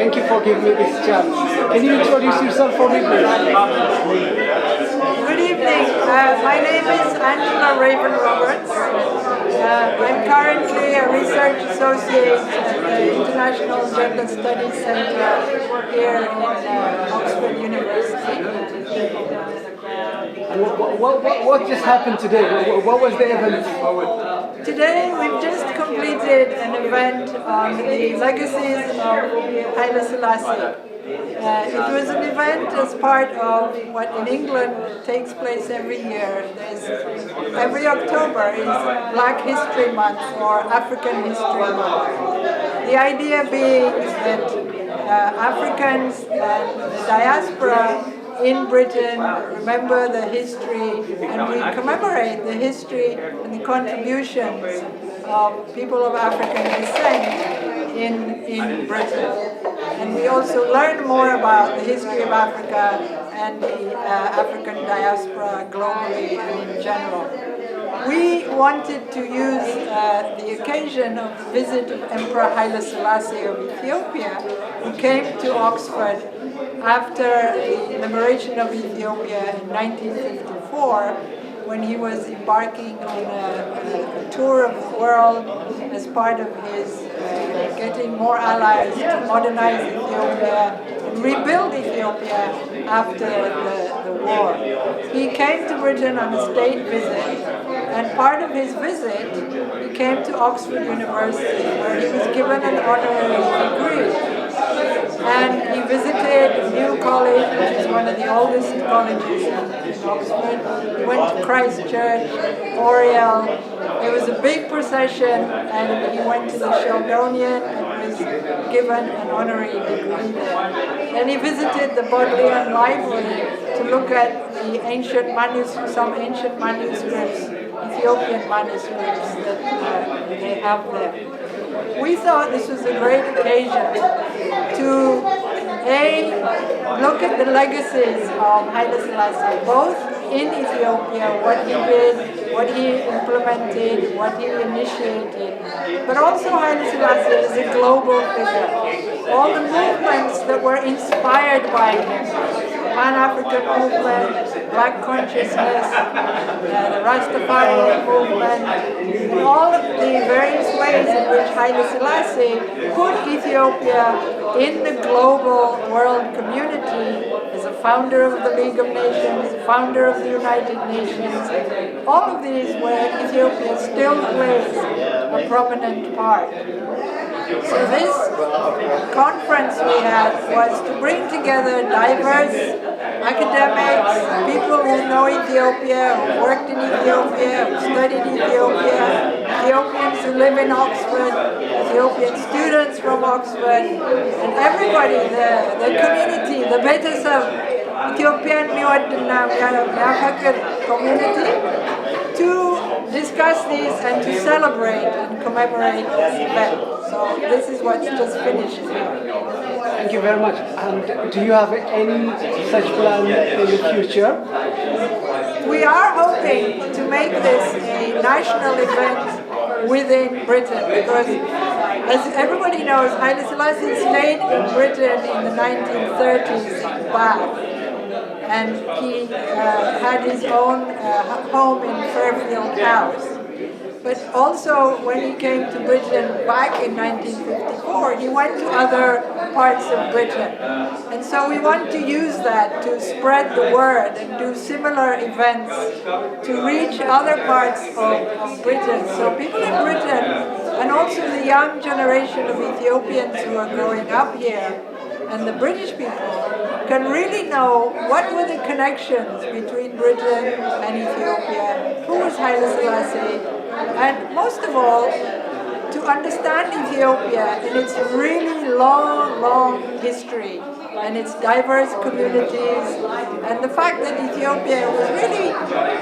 Thank you for giving me this chance. Can you introduce yourself for me, please? Good evening. My name is Angela Raven Roberts. I'm currently a research associate at the International Gender Studies Center here in Oxford University. What just happened today? What was the event? Today we've just completed an event on the legacies of Haile Silassie. It was an event as part of what in England takes place every year. Every October is Black History Month or African History Month. The idea being that Africans and the diaspora in Britain remember the history, and we commemorate the history and the contributions of people of African descent in Britain. And we also learn more about the history of Africa and the African diaspora globally and in general. We wanted to use the occasion of the visit of Emperor Haile Silassie of Ethiopia, who came to Oxford after the liberation of Ethiopia in 1954, when he was embarking on a tour of the world as part of his getting more allies to modernize Ethiopia and rebuild Ethiopia after the war. He came to Britain on a state visit, and part of his visit, he came to Oxford University, where he was given an honorary degree. And he visited New College, which is one of the oldest colleges in Oxford. He went to Christ Church, Oriel. There was a big procession, and he went to the Sheldonian and was given an honorary degree there. Then he visited the Bodleian Library to look at the ancient manuscripts, some ancient manuscripts, Ethiopian manuscripts that they have there. We thought this was a great occasion to look at the legacies of Haile Silassie, both in Ethiopia, what he did, what he implemented, what he initiated, but also Haile Silassie is a global figure. All the movements that were inspired by him, Pan-African movement, Black consciousness, the Rastafarian movement, and all of the various ways in which Haile Selassie put Ethiopia in the global world community as a founder of the League of Nations, founder of the United Nations, all of these where Ethiopia still plays a prominent part. So this conference we had was to bring together diverse academics, people who know Ethiopia, who worked in Ethiopia, who studied Ethiopia, Ethiopians who live in Oxford, Ethiopian students from Oxford, and everybody, the community, the Betasab, Ethiopian community, to discuss these and to celebrate and commemorate this event. So this is what's just finished here. Thank you very much. And do you have any such plan in the future? We are hoping to make this a national event within Britain, because as everybody knows, Haile Selassie stayed in Britain in the 1930s in Bath. And he had his own home in Fairfield House. But also, when he came to Britain back in 1954, he went to other parts of Britain. And so we want to use that to spread the word and do similar events to reach other parts of Britain. So people in Britain, and also the young generation of Ethiopians who are growing up here, and the British people, can really know what were the connections between Britain and Ethiopia, who was Haile Selassie, and most of all, to understand Ethiopia in its really long history and its diverse communities, and the fact that Ethiopia was really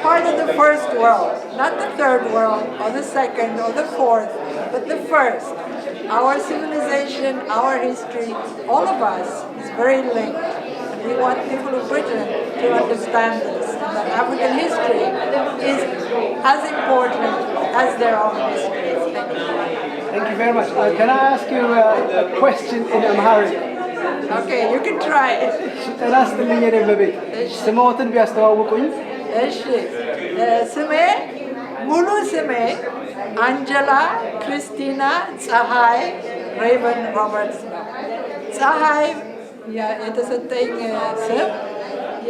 part of the first world, not the third world, or the second, or the fourth, but the first. Our civilization, our history, all of us is very linked. And we want people of Britain to understand this, and that African history is as important as their own history. Thank you. Thank you very much. Can I ask you a question in Amharic? Okay, you can try it. ጤና ይስጥልኝ የኔ እመቤት። ስምዎትን ቢያስተዋውቁኝ? እሺ ስሜ ሙሉ ስሜ አንጀላ ክርስቲና ፀሐይ ሬቨን ሮበርትስ ነው። ፀሐይ የተሰጠኝ ስም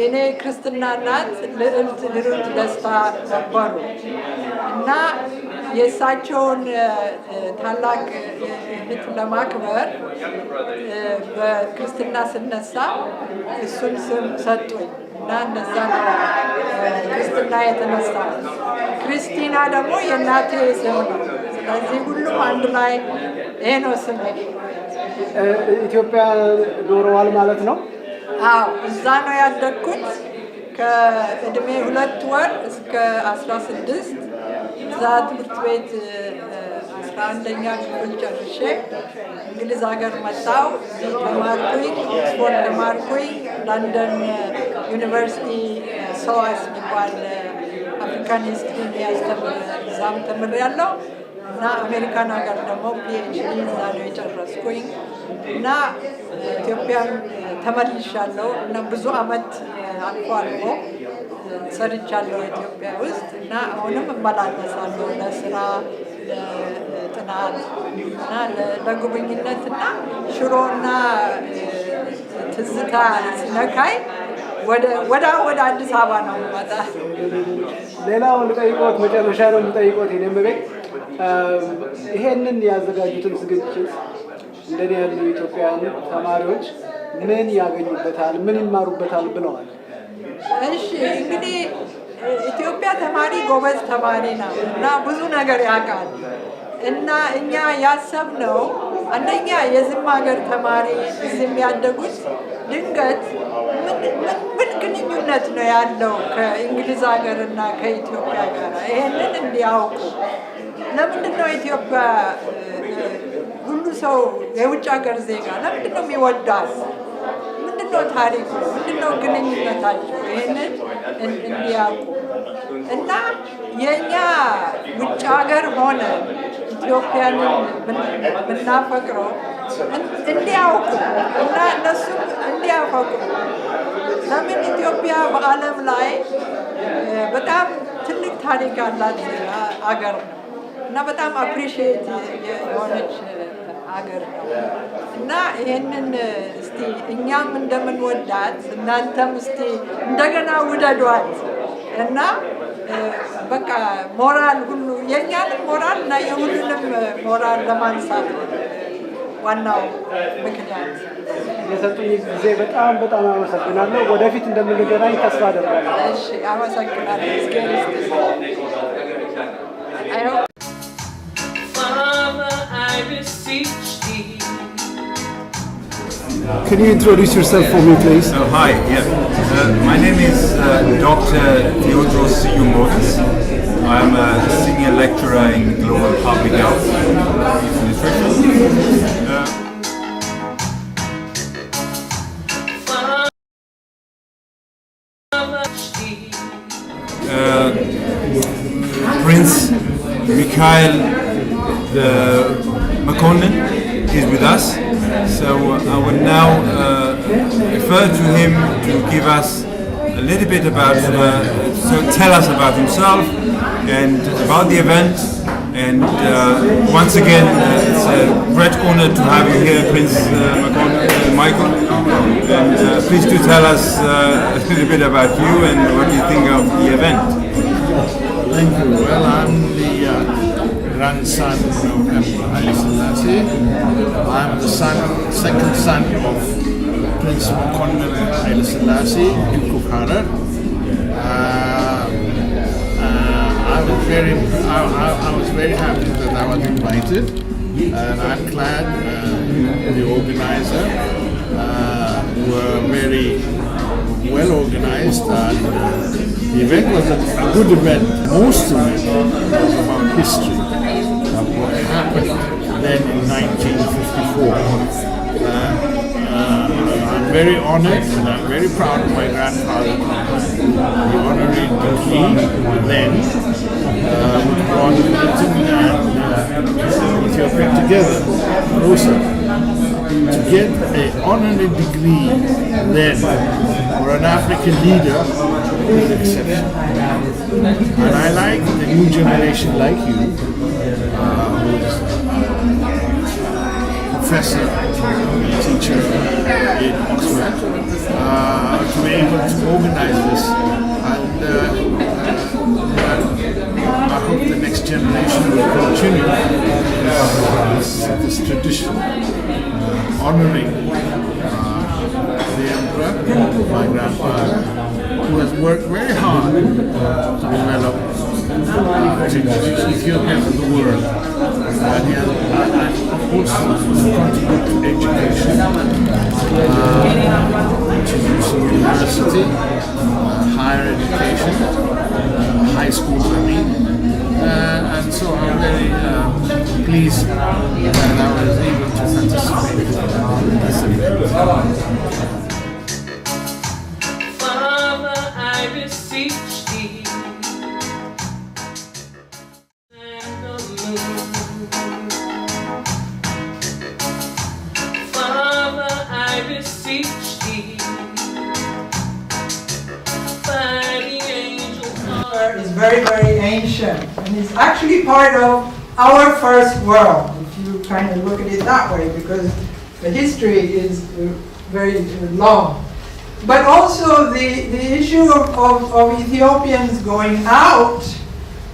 የኔ ክርስትና እናት ልዕልት ሂሩት ደስታ ነበሩ እና የእሳቸውን ታላቅ እህት ለማክበር በክርስትና ስነሳ እሱን ስም ሰጡኝ እና እንደዛ ነው ክርስትና የተነሳ። ክርስቲና ደግሞ የእናቴ ስም ነው። ስለዚህ ሁሉም አንድ ላይ ይሄ ነው ስሜ። ኢትዮጵያ ኖረዋል ማለት ነው? አዎ፣ እዛ ነው ያደግኩት ከእድሜ 2 ወር እስከ 16 እዛ ትምህርት ቤት 11ኛ ክፍል ጨርሼ እንግሊዝ ሀገር መጣሁ። ተማርኩኝ፣ ኦክስፎርድ ተማርኩኝ። ለንደን ዩኒቨርሲቲ ሰዋስ የሚባል አፍሪካን ሂስትሪ የሚያስተምር እዛም ተምሬያለሁ እና አሜሪካን ሀገር ደግሞ ፒኤችዲ እዛ ነው የጨረስኩኝ እና ኢትዮጵያም ተመልሻለሁ እና ብዙ አመት አልፎ አልፎ ሰርቻለሁ ኢትዮጵያ ውስጥ እና አሁንም እመላለሳለሁ ለስራ፣ ለጥናት እና ለጉብኝነት እና ሽሮና ትዝታ ሲነካኝ ወደ አዲስ አበባ ነው የምመጣ። ሌላው ልጠይቆት መጨረሻ ነው የምጠይቆት የኔ እመቤት፣ ይሄንን ያዘጋጁትን ዝግጅት እንደኔ ያሉ ኢትዮጵያውያን ተማሪዎች ምን ያገኙበታል፣ ምን ይማሩበታል ብለዋል? እሺ እንግዲህ ኢትዮጵያ ተማሪ ጎበዝ ተማሪ ነው እና ብዙ ነገር ያውቃል እና እኛ ያሰብነው አንደኛ የዝም ሀገር ተማሪ እዚህም ያደጉት ድንገት ምን ግንኙነት ነው ያለው ከእንግሊዝ ሀገር እና ከኢትዮጵያ ጋር ይሄንን እንዲያውቁ። ለምንድን ነው ኢትዮጵያ ሁሉ ሰው የውጭ ሀገር ዜጋ ለምንድን ነው የሚወዳት? ምንድነው ታሪኩ? ምንድነው ግንኙነታቸው? ይህንን እንዲያውቁ እና የእኛ ውጭ ሀገር ሆነ ኢትዮጵያንን ብናፈቅረው እንዲያውቁ እና እነሱም እንዲያፈቅሩ። ለምን ኢትዮጵያ በዓለም ላይ በጣም ትልቅ ታሪክ ያላት አገር ነው እና በጣም አፕሪሺየት የሆነች ሀገር ነው እና ይሄንን እስቲ እኛም እንደምንወዳት እናንተም እስቲ እንደገና ውደዷት እና በቃ ሞራል ሁሉ የእኛንም ሞራል እና የሁሉንም ሞራል ለማንሳት ዋናው ምክንያት። የሰጡኝ ጊዜ በጣም በጣም አመሰግናለሁ። ወደፊት እንደምንገናኝ ተስፋ አደርጋለሁ። እሺ፣ አመሰግናለሁ። Can you introduce yourself for me, please? Hi, my name is Dr. Theodros Siumodis. I'm a senior lecturer in global public health nutrition. Prince Mikhail Makonnen is with us. So I will now refer to him to give us a little bit about, tell us about himself and about the event. And once again, it's a great honor to have you here, Prince Michael. And please do tell us a little bit about you and what you think of the event. Thank you. Well, I'm the grandson of Emperor Haile Silassie. I'm the second son of Prince Makonnen Haile Silassie in Kukhara. I was very happy that I was invited, and I'm glad the organizer were very well organized, and the event was a good event. Most of it was about history of what happened then in 1954. I'm very honored and I'm very proud of my grandfather, the honorary king then, who brought Britain and Ethiopia together closer. to get an honorary degree then for an African leader is an exception. And I like the new generation like you, who's a professor, teacher in Oxford, to be able to organize this. And I hope the next generation will continue this tradition, honoring the emperor, my grandfather, who has worked very hard to develop Ethiopia for the world. And he has also contributed to education, introducing university, higher education, high schools, I mean. And so I'm very pleased that I was able to participate in this event. Father, I beseech thee, send the moon. Father, I beseech thee, by the angels of Is very, very ancient, and it's actually part of our first world, if you kind of look at it that way, because the history is very long. But also the issue of Ethiopians going out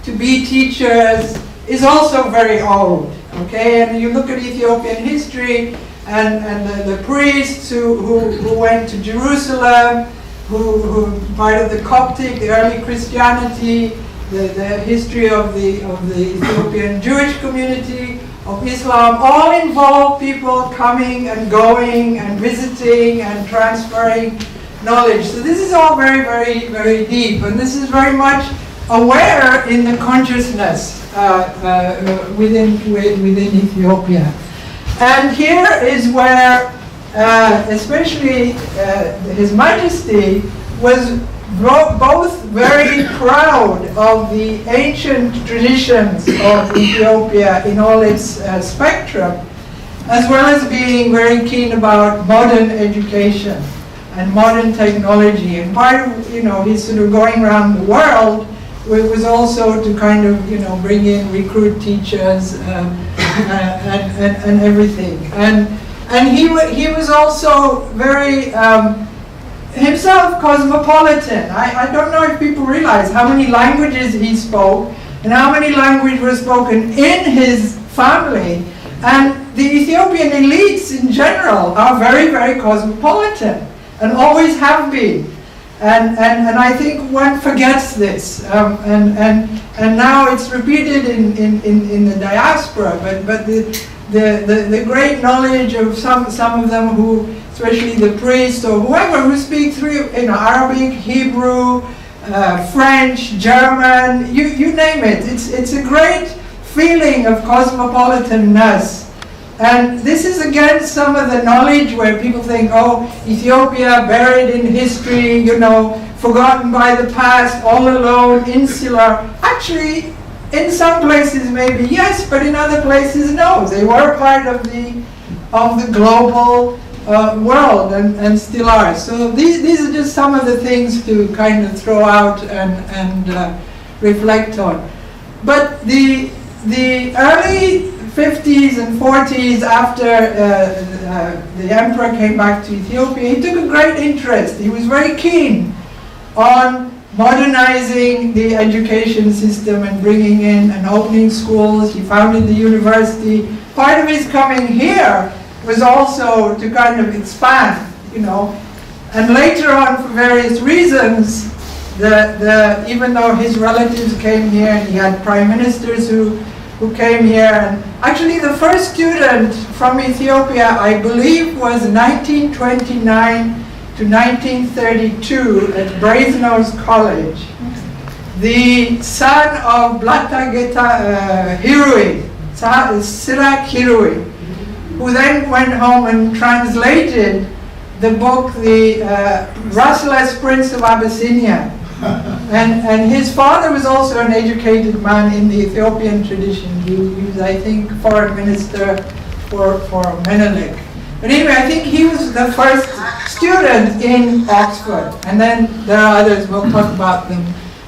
to be teachers is also very old, okay? And you look at Ethiopian history and the priests who went to Jerusalem, who part of the Coptic, the early Christianity, the history of the Ethiopian Jewish community, of Islam, all involve people coming and going and visiting and transferring knowledge. So this is all very, very, very deep, and this is very much aware in the consciousness within Ethiopia. And here is where especially His Majesty was both very proud of the ancient traditions of Ethiopia in all its spectrum, as well as being very keen about modern education and modern technology. And part of his sort of going around the world was also to kind of bring in, recruit teachers and everything. And he was also very himself cosmopolitan. I don't know if people realize how many languages he spoke and how many languages were spoken in his family. And the Ethiopian elites in general are very, very cosmopolitan and always have been. And I think one forgets this. And now it's repeated in the diaspora, but the great knowledge of some of them who, especially the priests or whoever who speak through Arabic, Hebrew, French, German, you name it. It's a great feeling of cosmopolitanness. And this is against some of the knowledge where people think, oh, Ethiopia buried in history, forgotten by the past, all alone, insular. Actually, in some places maybe yes, but in other places no. They were part of the global world and still are. So these are just some of the things to kind of throw out and reflect on. But the early 50s and 40s, after the emperor came back to Ethiopia, he took a great interest. He was very keen on modernizing the education system and bringing in and opening schools. He founded the university. Part of his coming here was also to kind of expand, And later on, for various reasons, even though his relatives came here, and he had prime ministers who came here, and actually the first student from Ethiopia, I believe, was 1929 to 1932 at Brasenose College. The son of Blata Geta Hirui, Sirak Hirui, who then went home and translated the book, The Restless Prince of Abyssinia. And his father was also an educated man in the Ethiopian tradition. He was, I think, foreign minister for Menelik. But anyway, I think he was the first student in Oxford, and then there are others, we'll talk about them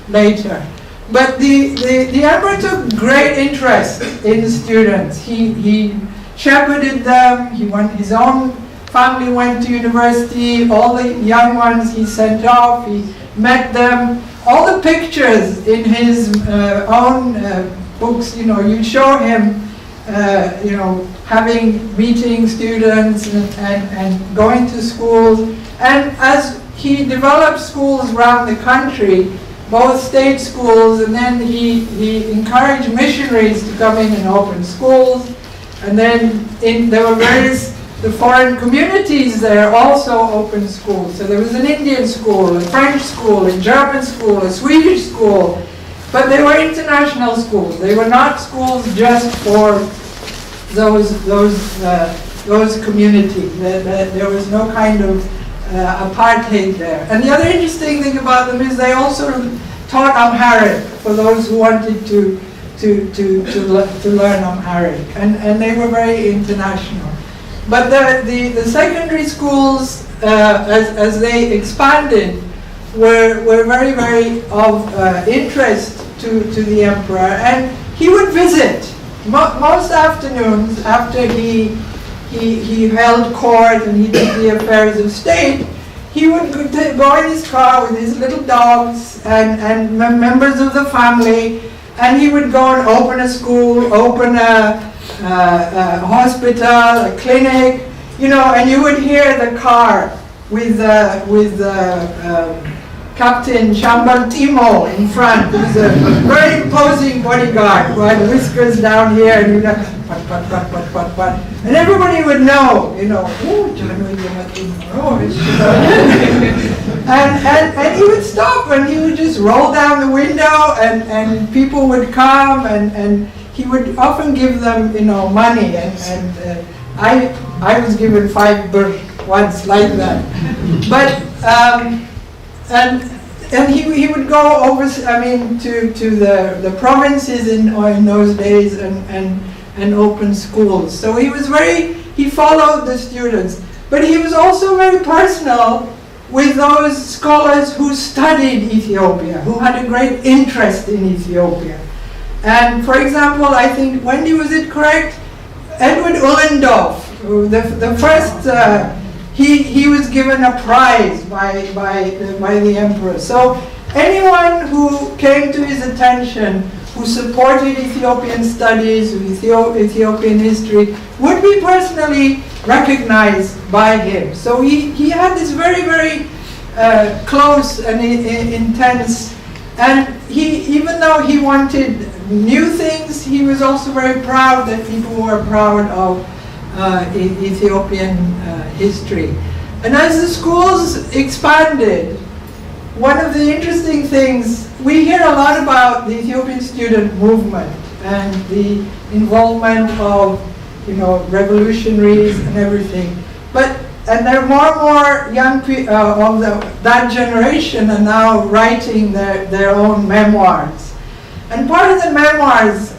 later. But the emperor took great interest in the students. He shepherded them, his own family went to university, all the young ones he sent off, he met them. All the pictures in his own books, you show him, meeting students and going to schools. And as he developed schools around the country, both state schools, and then he encouraged missionaries to come in and open schools. And then there were the foreign communities there also opened schools. So there was an Indian school, a French school, a German school, a Swedish school, but they were international schools. They were not schools just for those communities. There was no kind of apartheid there. And the other interesting thing about them is they also taught Amharic for those who wanted to learn Amharic, and they were very international. But the secondary schools, as they expanded, were very, very of interest to the emperor, and he would visit most afternoons after he held court and he did the affairs of state. He would go in his car with his little dogs and members of the family, and he would go and open a school, open a hospital, a clinic, and you would hear the car with Captain Shambal Timo in front. He was a very imposing bodyguard who had whiskers down here, and pat. And everybody would know, oh, and he would stop and he would just roll down the window, and people would come, and he would often give them, money, and I was given 5 birr once like that. But and he would go over, to the provinces in those days and open schools. So he followed the students, but he was also very personal with those scholars who studied Ethiopia, who had a great interest in Ethiopia. And for example, I think, Wendy, was it correct? Edward Ullendorf, the first, he was given a prize by the emperor. So anyone who came to his attention, who supported Ethiopian studies, Ethiopian history, would be personally recognized by him. So he had this very, very close and intense, and even though he wanted new things, he was also very proud that people were proud of Ethiopian history. And as the schools expanded, one of the interesting things, we hear a lot about the Ethiopian student movement and the involvement of revolutionaries and everything. And there are more and more young people of that generation are now writing their own memoirs. And part of the memoirs,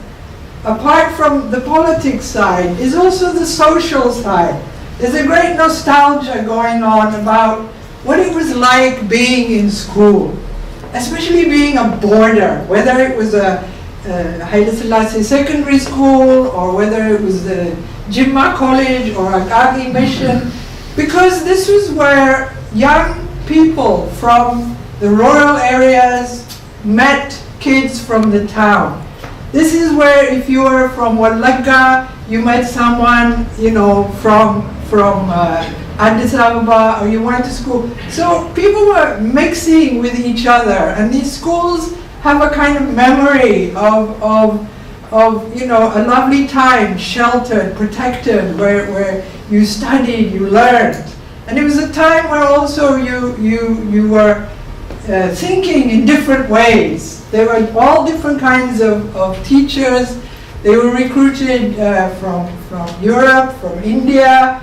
apart from the politics side, is also the social side. There's a great nostalgia going on about what it was like being in school, especially being a boarder, whether it was a Haile Silassie secondary school, or whether it was the Jimma College or Agagi Mission, because this was where young people from the rural areas met kids from the town. This is where, if you were from Wallagga, you met someone, from Addis Ababa, or you went to school. So people were mixing with each other, and these schools have a kind of memory of a lovely time, sheltered, protected, where you studied, you learned. And it was a time where also you were thinking in different ways. There were all different kinds of teachers. They were recruited from Europe, from India,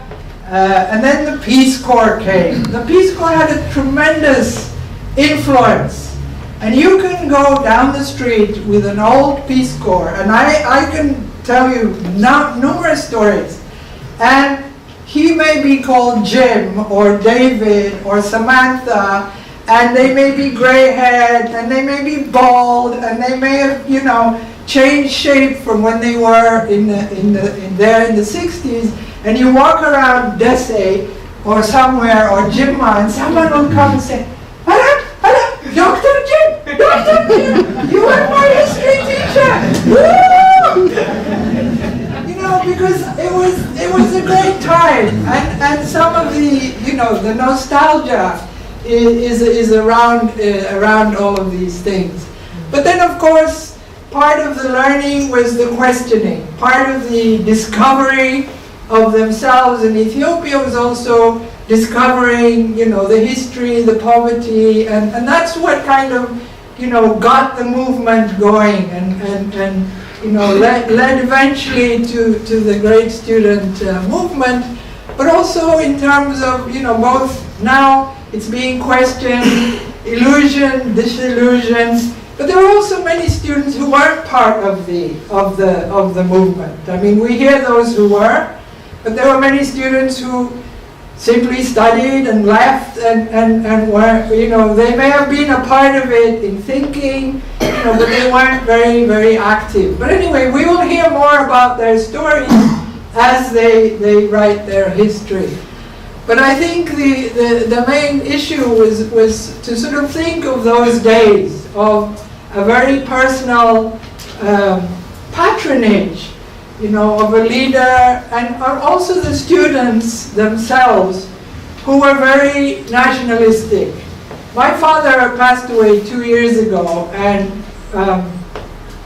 and then the Peace Corps came. The Peace Corps had a tremendous influence. And you can go down the street with an old Peace Corps, and I can tell you numerous stories. And he may be called Jim or David or Samantha, and they may be gray-haired, and they may be bald, and they may have, you know, changed shape from when they were in the 60s, and you walk around Dese or somewhere or Jimma, and someone will come and say, hello, Dr. Jim, Dr. Jim, you are my history teacher. Woo! You know, because it was a great time, and some of the, you know, the nostalgia is around all of these things. But then, of course, part of the learning was the questioning. Part of the discovery of themselves in Ethiopia was also discovering, you know, the history, the poverty, and that's what kind of, you know, got the movement going, and you know, led eventually to the great student movement, but also in terms of, you know, both now it's being questioned, illusion, disillusion, but there were also many students who weren't part of the movement. I mean, we hear those who were, but there were many students who simply studied and left and were, you know, they may have been a part of it in thinking, you know, but they weren't very, very active. But anyway, we will hear more about their stories as they write their history. But I think the main issue was to sort of think of those days of a very personal patronage, you know, of a leader, and also the students themselves who were very nationalistic. My father passed away 2 years ago, and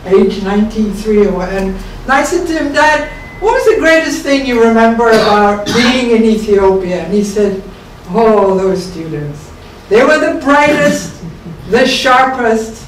age 93, and I said to him, Dad, what was the greatest thing you remember about being in Ethiopia? And he said, oh, those students. They were the brightest, the sharpest,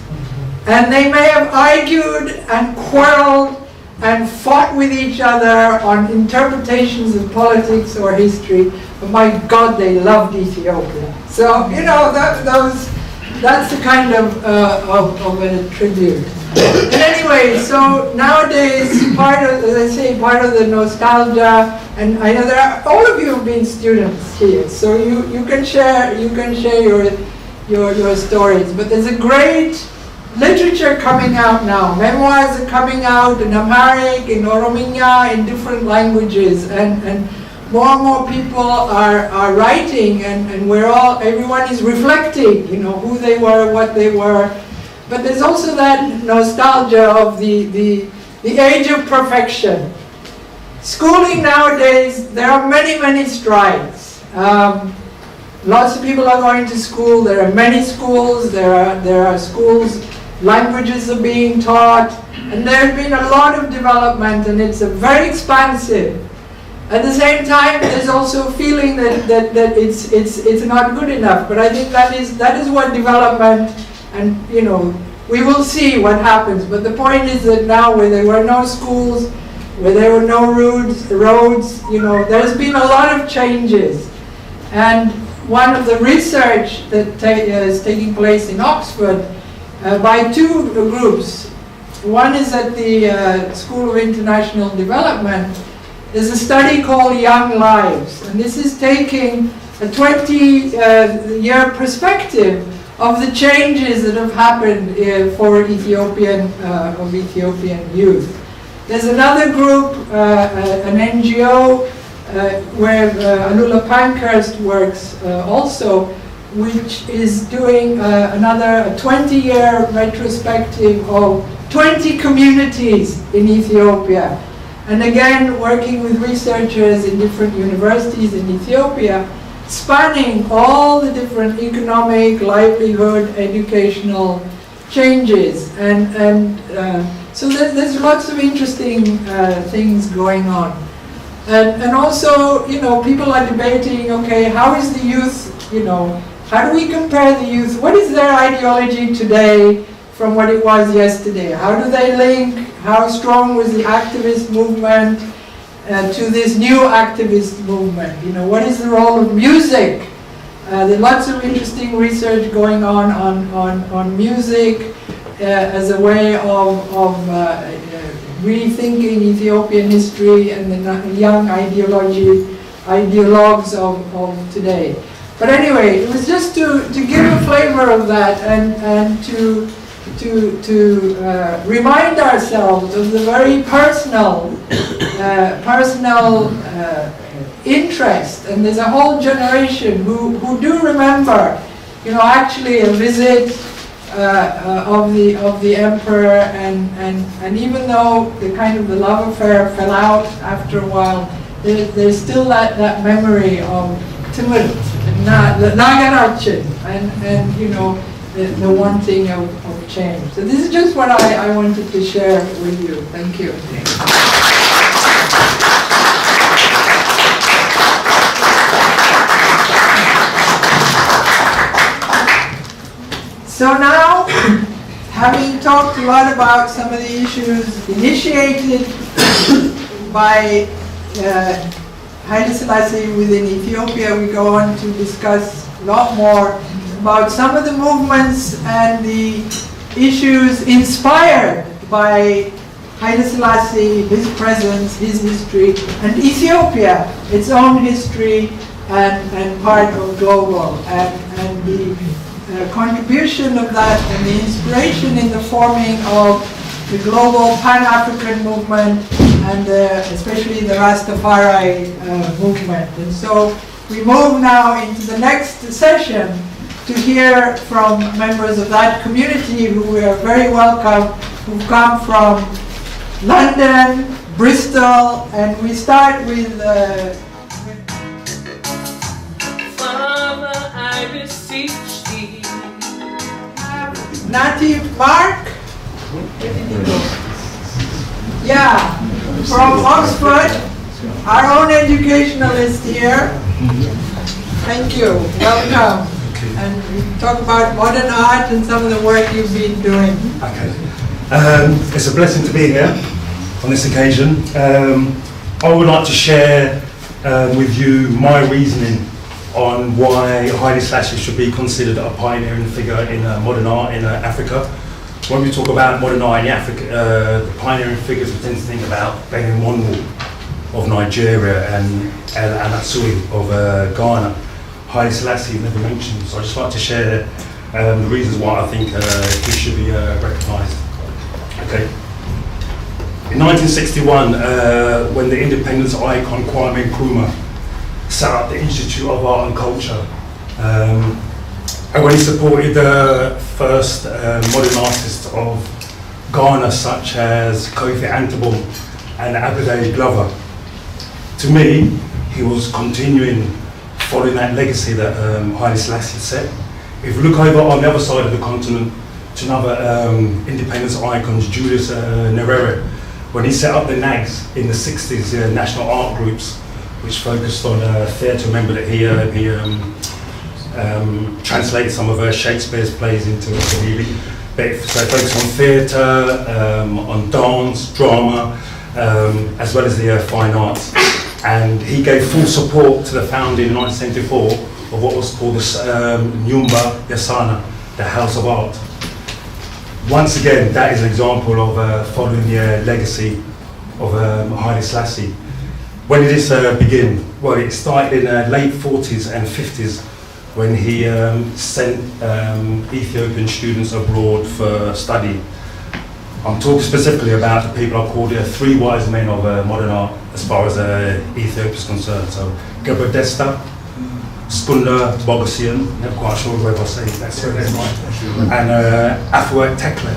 and they may have argued and quarreled and fought with each other on interpretations of politics or history, but my God, they loved Ethiopia. So, you know, that's the kind of a tribute. And anyway, so nowadays, part of, as I say, part of the nostalgia, and I know all of you have been students here, so you can share your stories. But there's a great literature coming out now. Memoirs are coming out in Amharic, in Orominya, in different languages, and more people are writing, and everyone is reflecting, you know, who they were, what they were. But there's also that nostalgia of the age of perfection. Schooling nowadays, there are many strides. Lots of people are going to school. There are many schools. There are schools. Languages are being taught, and there's been a lot of development, and it's very expansive. At the same time, there's also a feeling that it's not good enough. But I think that is what development, and you know, we will see what happens. But the point is that now, where there were no schools, where there were no roads, you know, there's been a lot of changes. And one of the research that is taking place in Oxford by two groups. One is at the School of International Development. There's a study called Young Lives, and this is taking a 20-year perspective of the changes that have happened for Ethiopian youth. There's another group, an NGO, where Alula Pankhurst works also, which is doing another 20-year retrospective of 20 communities in Ethiopia. And again, working with researchers in different universities in Ethiopia, spanning all the different economic, livelihood, educational changes. And so there's lots of interesting things going on. And also, you know, people are debating, okay, how is the youth, you know, how do we compare the youth? What is their ideology today from what it was yesterday? How do they link? How strong was the activist movement to this new activist movement? You know, what is the role of music? There's lots of interesting research going on music as a way of rethinking Ethiopian history and the young ideology. ideologues of today. But anyway, it was just to give a flavor of that and to remind ourselves of the very personal interest. And there's a whole generation who do remember, actually a visit of the emperor, and even though the love affair fell out after a while, there's still that memory of Timur, Nagarachin, and the wanting of change. So this is just what I wanted to share with you. Thank you. So now, having talked a lot about some of the issues initiated by Haile Silassie within Ethiopia, we go on to discuss a lot more about some of the movements and the issues inspired by Haile Silassie, his presence, his history, and Ethiopia, its own history and part of global, and the contribution of that and the inspiration in the forming of the global Pan-African movement and especially the Rastafari movement. And so we move now into the next session to hear from members of that community who we are very welcome, who've come from London, Bristol, and we start with Father, I beseech thee. Native Mark. Yeah, from Oxford, our own educationalist here. Thank you, welcome. And we can talk about modern art and some of the work you've been doing. Okay. It's a blessing to be here on this occasion. I would like to share with you my reasoning on why Haile Silassie should be considered a pioneering figure in modern art in Africa. When we talk about modern art in Africa, the pioneering figures we tend to think about Benjamin Monroe of Nigeria and El Anatsui of Ghana. Haile Silassie never mentioned, so I'd just like to share the reasons why I think he should be recognised. Okay. In 1961, when the independence icon Kwame Nkrumah set up the Institute of Art and Culture, and when he supported the first modern artists of Ghana, such as Kofi Annan and Abdoulaye Glover, to me, he was continuing following that legacy that Haile Silassie set. If we look over on the other side of the continent to another independence icon, Julius Nyerere, when he set up the NAGs in the 60s, national art groups, which focused on theatre. Remember that he translated some of Shakespeare's plays into Swahili. So he focused on theatre, on dance, drama, as well as the fine arts. And he gave full support to the founding in 1974 of what was called the Nyumba Yasana, the House of Art. Once again, that is an example of following the legacy of Haile Silassie. When did this begin? Well, it started in the late 40s and 50s when he sent Ethiopian students abroad for study. I'm talking specifically about the people I call the three wise men of modern art as far as Ethiopia is concerned. So Gebre Desta, Skunda Bogossian, not quite sure whether I say that's her name right, and Afwerk Tekle.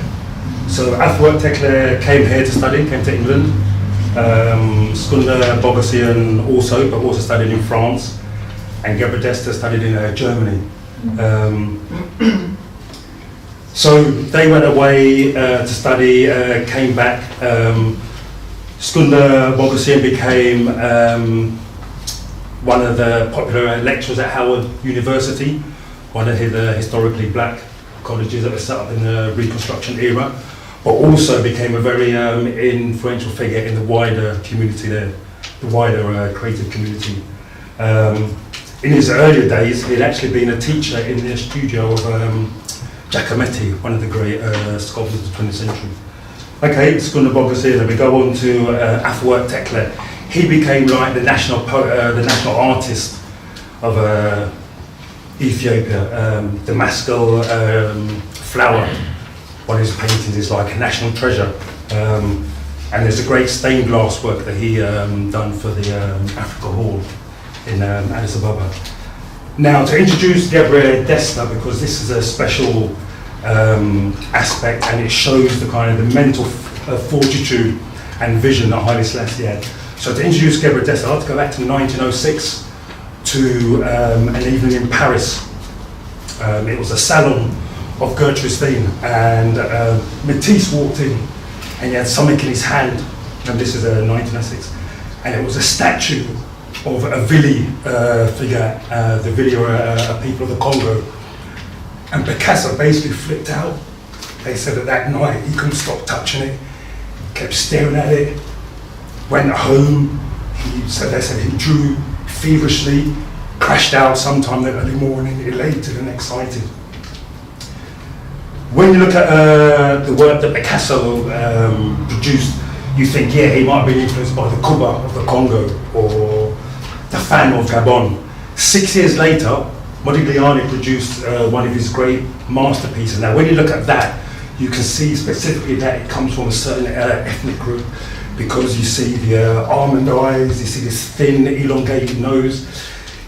So Afwerk Tekle came here to study, came to England. Skunda Bogossian also, but also studied in France, and Gebre Desta studied in Germany. So they went away to study, came back. Skunda Bogossian became one of the popular lecturers at Howard University, one of the historically black colleges that were set up in the Reconstruction era, but also became a very influential figure in the wider community there, the wider creative community. In his earlier days, he'd actually been a teacher in the studio of Giacometti, one of the great sculptors of the 20th century. Okay, Skunda Bogossian, we go on to Afwerk Tekle. he became like the national artist of Ethiopia. The Damascus flower, one of his paintings, is like a national treasure. And there's a great stained glass work that he done for the Africa Hall in Addis Ababa. Now, to introduce Gebre Desta, because this is a special aspect, and it shows the kind of the mental fortitude and vision that Haile Silassie had. So to introduce Gebre Desta, I'd like to go back to 1906 to an evening in Paris. It was a salon of Gertrude Stein, and Matisse walked in, and he had something in his hand, and this is 1906, and it was a statue of a Vili figure. The Vili are a people of the Congo, and Picasso basically flipped out. They said that that night he couldn't stop touching it, kept staring at it, went home. They said he drew feverishly, crashed out sometime that early morning, elated and excited. When you look at the work that Picasso produced, you think, yeah, he might be influenced by the Kuba of the Congo or the Fan of Gabon. 6 years later, Modigliani produced one of his great masterpieces. Now, when you look at that, you can see specifically that it comes from a certain ethnic group, because you see the almond eyes, you see this thin, elongated nose,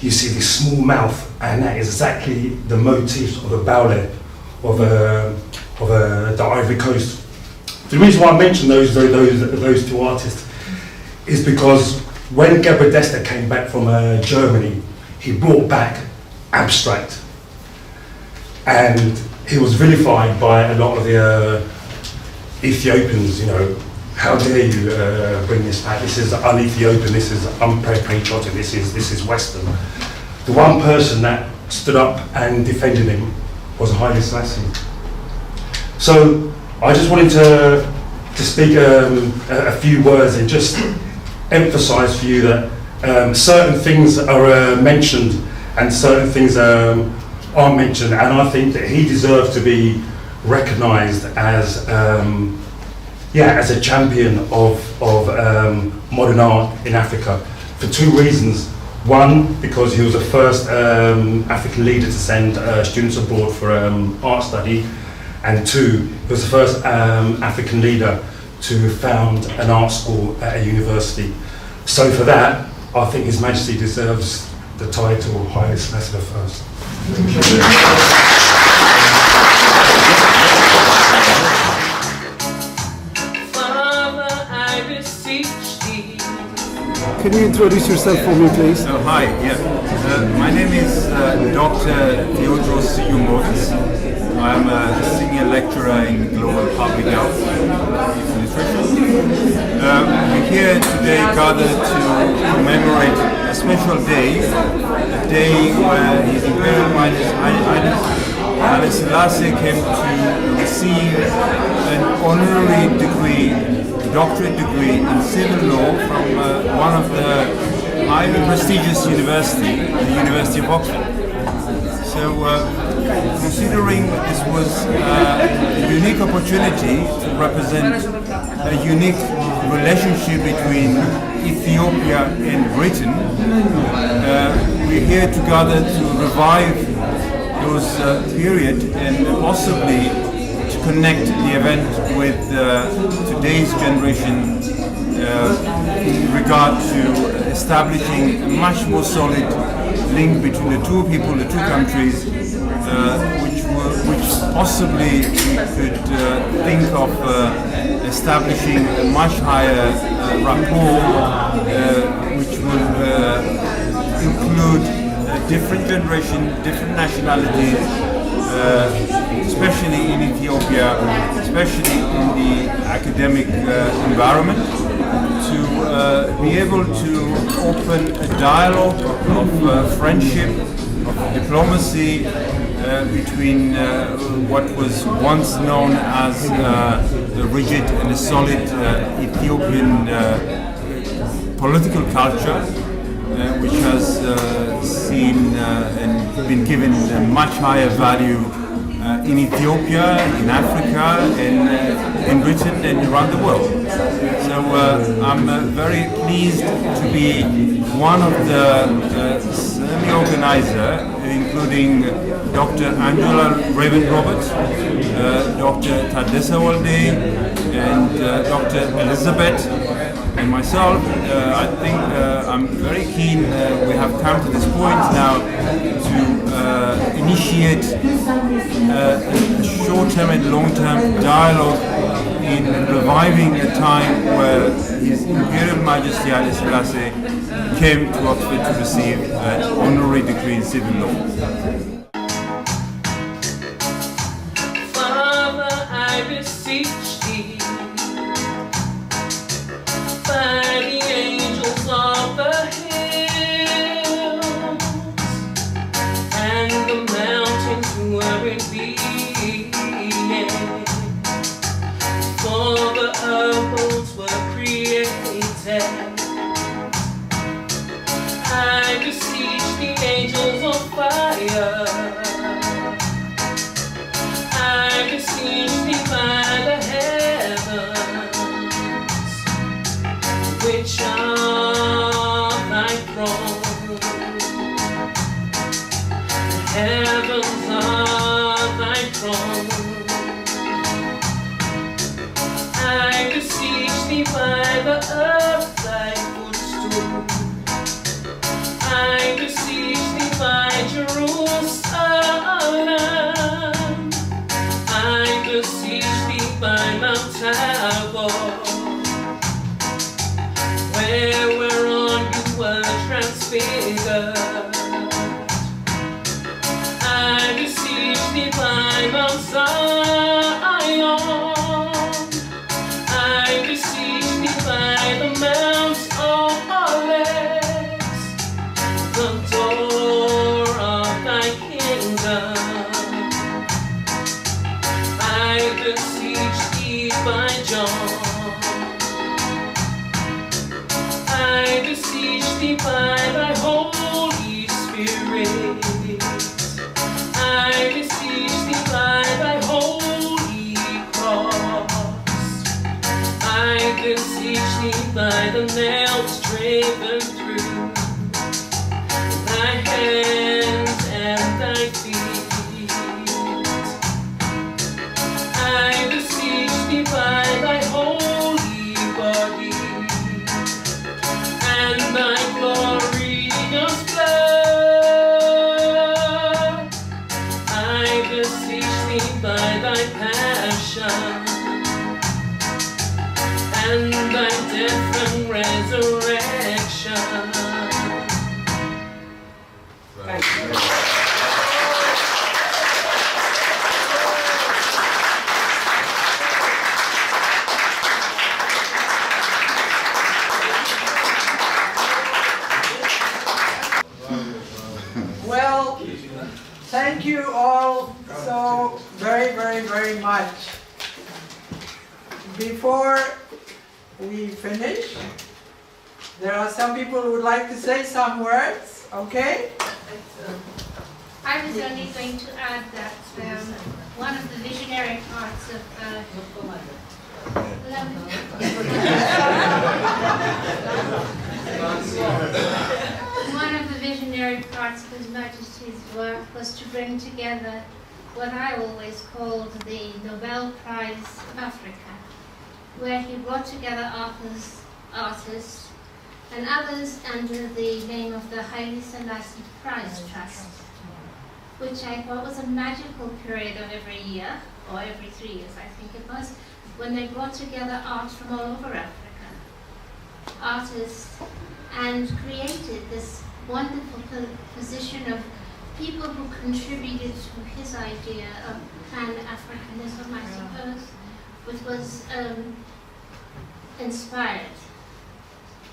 you see this small mouth, and that is exactly the motifs of the baule of the Ivory Coast. The reason why I mention those two artists is because when Gebre Desta came back from Germany, he brought back abstract, and he was vilified by a lot of the Ethiopians. You know, how dare you bring this back? This is un-Ethiopian. This is unpatriotic. This is Western. The one person that stood up and defended him was Haile Silassie. So I just wanted to speak a few words and just emphasise for you that certain things are mentioned and certain things aren't mentioned, and I think that he deserves to be recognised as as a champion of modern art in Africa for two reasons. One, because he was the first African leader to send students abroad for art study, and two, he was the first African leader to found an art school at a university. So for that, I think His Majesty deserves the title Haile Silassie the First. Father, I beseech thee. Can you introduce yourself for me, please? Hi, my name is Dr. Theodros Yumodis. I'm a senior lecturer in global public health and nutrition. We're here today gathered to commemorate a special day, a day where His Imperial Highness Haile Silassie came to receive an honorary degree, doctorate degree in civil law from one of the highly prestigious universities, the University of Oxford. So, considering this was a unique opportunity to represent a unique relationship between Ethiopia and Britain, we're here together to revive those period and possibly to connect the event with today's generation in regard to establishing a much more solid link between the two people, the two countries, which possibly we could think of establishing a much higher rapport, which will include different generations, different nationalities, especially in Ethiopia, especially in the academic environment, to be able to open a dialogue of friendship, of diplomacy between what was once known as the rigid and the solid Ethiopian political culture, which has seen and been given a much higher value in Ethiopia, in Africa, in Britain and around the world. So I'm very pleased to be one of the semi-organizer, including Dr. Angela Raven-Roberts, Dr. Tadessa Walde, and Dr. Elizabeth, and myself. I think I'm very keen. We have come to this point now to initiate a short-term and long-term dialogue in reviving a time where His Imperial Majesty Haile Silassie came to Oxford to receive an honorary degree in civil law. Father, I beseech thee, by the angels of the hills and the mountains were in being, for the worlds were created. I beseech the angels of fire, I beseech thee by the heavens, which are thy throne. The heavens are thy throne. I beseech thee by the earth, thy footstool. I beseech thee by Jerusalem. I beseech thee by Mount Tabor, whereon you were transfigured. I beseech thee by Mount Zion. I beseech thee by the Mount of Olives, the door of thy kingdom. I beseech thee by John. I beseech thee by thy Holy Spirit. I beseech thee by thy holy cross. I beseech thee by the nails driven through thy hands and thy feet. I beseech thee by thy holy body and thy glorious blood. I beseech thee by thy passion and thy death and resurrection. Thank you. Well, thank you all so very, very, very much. Before we finish, there are some people who would like to say some words, okay? I was only going to add that one of the visionary parts of one of the visionary parts of His Majesty's work was to bring together what I always called the Nobel Prize of Africa, where he brought together artists and others under the name of the Haile Silassie Prize Trust, which I thought was a magical period of every year, or every 3 years I think it was, when they brought together art from all over Africa, artists, and created this wonderful position of people who contributed to his idea of Pan-Africanism, I suppose, which was inspired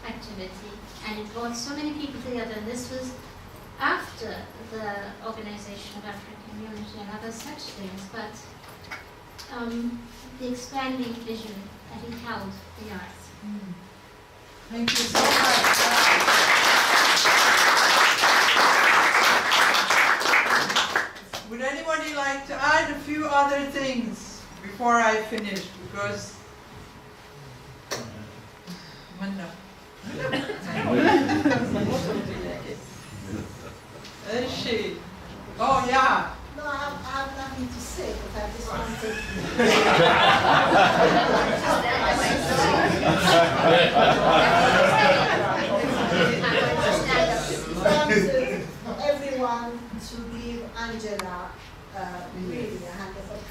activity, and it brought so many people together. And this was after the Organization of African Unity and other such things, but the expanding vision that he held for the arts. Thank you so much. Would anyone anybody like to add a few other things before I finish? Because oh yeah. No, I have nothing to say, but I just wanted everyone to give Angela really a hand of applause.